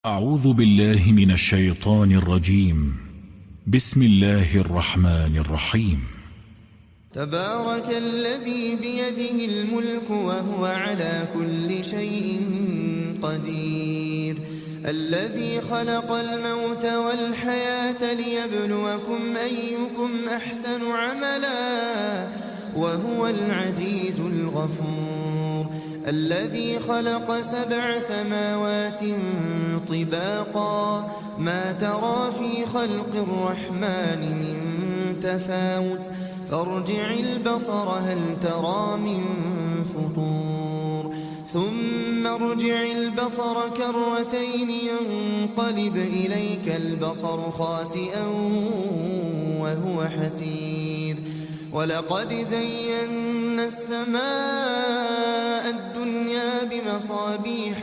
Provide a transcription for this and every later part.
أعوذ بالله من الشيطان الرجيم. بسم الله الرحمن الرحيم. تبارك الذي بيده الملك وهو على كل شيء قدير، الذي خلق الموت والحياة ليبلوكم أيكم أحسن عملا وهو العزيز الغفور، الذي خلق 7 سماوات طباقا ما ترى في خلق الرحمن من تفاوت فارجع البصر هل ترى من فطور، ثم ارجع البصر كرتين ينقلب إليك البصر خاسئا وهو حسير، ولقد زينا السماء الدنيا بمصابيح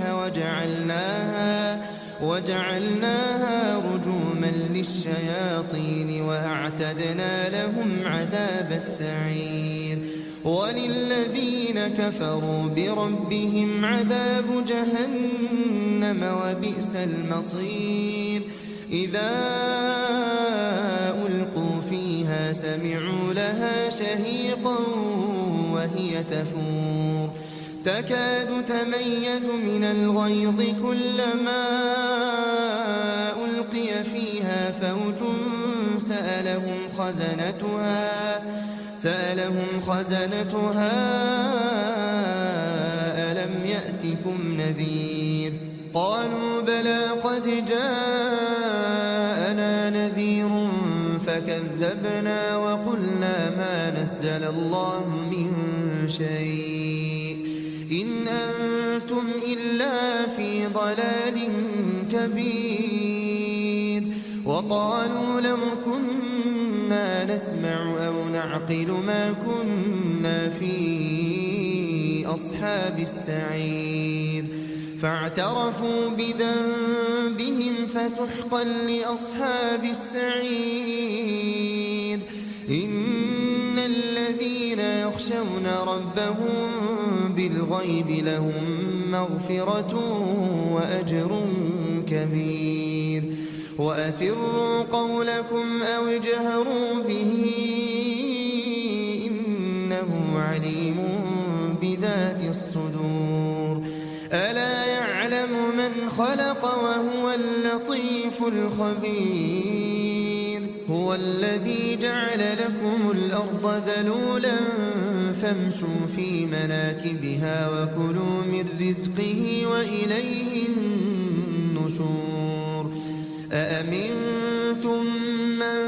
وجعلناها رجوما للشياطين وأعتدنا لهم عذاب السعير، وللذين كفروا بربهم عذاب جهنم وبئس المصير، إذا ألقوا فيها سمعوا لها شهيقا وهي تفور تكاد تميز من الغيظ كلما ألقي فيها فوج سألهم خزنتها ألم يأتكم نذير، قالوا بلى قد جاءنا نذير فكذبنا وقلنا ما نزل الله من شيء إن أنتم إلا في ضلال كبير، وقالوا لو كنا نسمع أو نعقل ما كنا في أصحاب السعير، فاعترفوا بذنبهم فسحقا لأصحاب السعير، إن الذين يخشون ربهم بالغيب لهم مغفرة وأجر كبير، وأسروا قولكم أو اجهروا به إنه عليم بذات الصدور، ألا يعلم من خلق وهو اللطيف الخبير، هو الذي جعل لكم الأرض ذلولا فامشوا في مناكبها وكلوا من رزقه وإليه النشور، أأمنتم من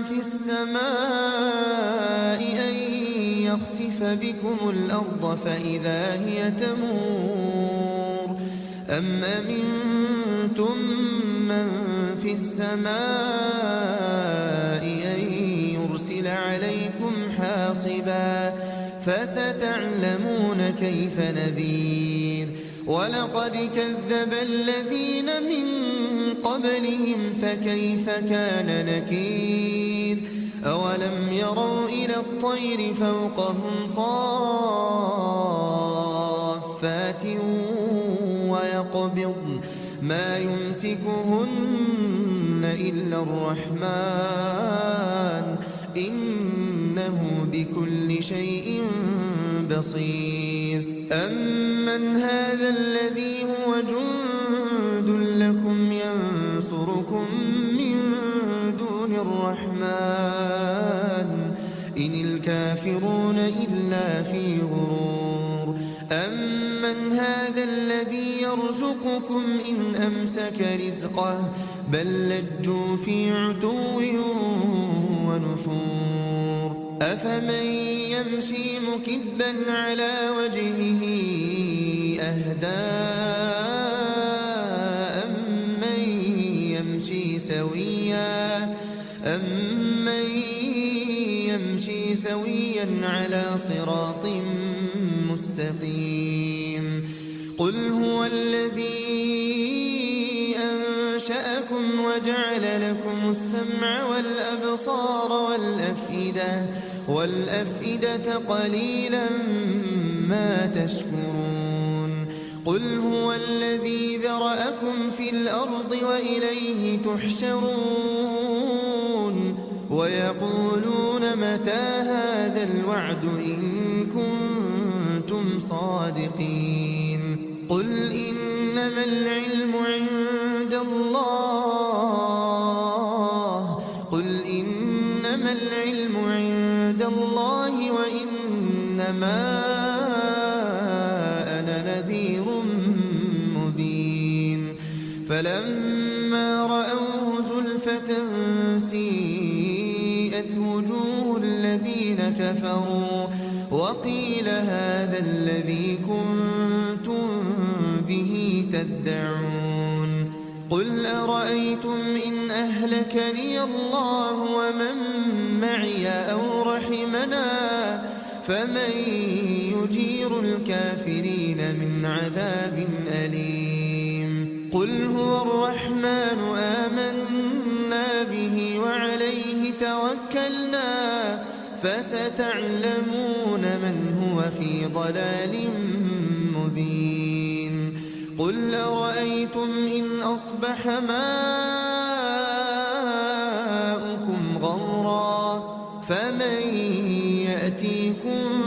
في السماء أن يخسف بكم الأرض فإذا هي تمور، أم أمنتم من في السماء أن يرسل عليكم حاصبا فستعلمون كيف نذير، ولقد كذب الذين من قبلهم فكيف كان نكير، أولم يروا إلى الطير فوقهم صافات ويقبضن ما يمسكهن إلا الرحمن إنه بكل شيء بصير، أمن هذا الذي هو جند لكم ينصركم من دون الرحمن إن الكافرون إلا في غرور، أمن هذا الذي يرزقكم إن أمسك رزقه بل لجوا في عتو ونفور، أفمن يمشي مكبا على وجهه أهدى أمن يمشي سويا على صراط مستقيم، قل هو الذي أنشأكم وجعل لكم السمع والأبصار والأفئدة قليلا ما تشكرون، قل هو الذي ذرأكم في الأرض وإليه تحشرون ويقولون متى هذا الوعد إن كنتم صادقين قل إنما العلم عند الله وإنما أنا نذير مبين فلما رأوه زلفة سيئت وجوه الذين كفروا وقيل هذا الذي كنتم به تدعون قل أرأيتم إن أهلكني الله ومن معي أو رحمنا فمن يجير الكافرين من عذاب أليم قل هو الرحمن آمنا به وعليه توكلنا فستعلمون من هو في ضلال مبين قل أرأيتم إن أصبح ماؤكم غورا فمن يأتيكم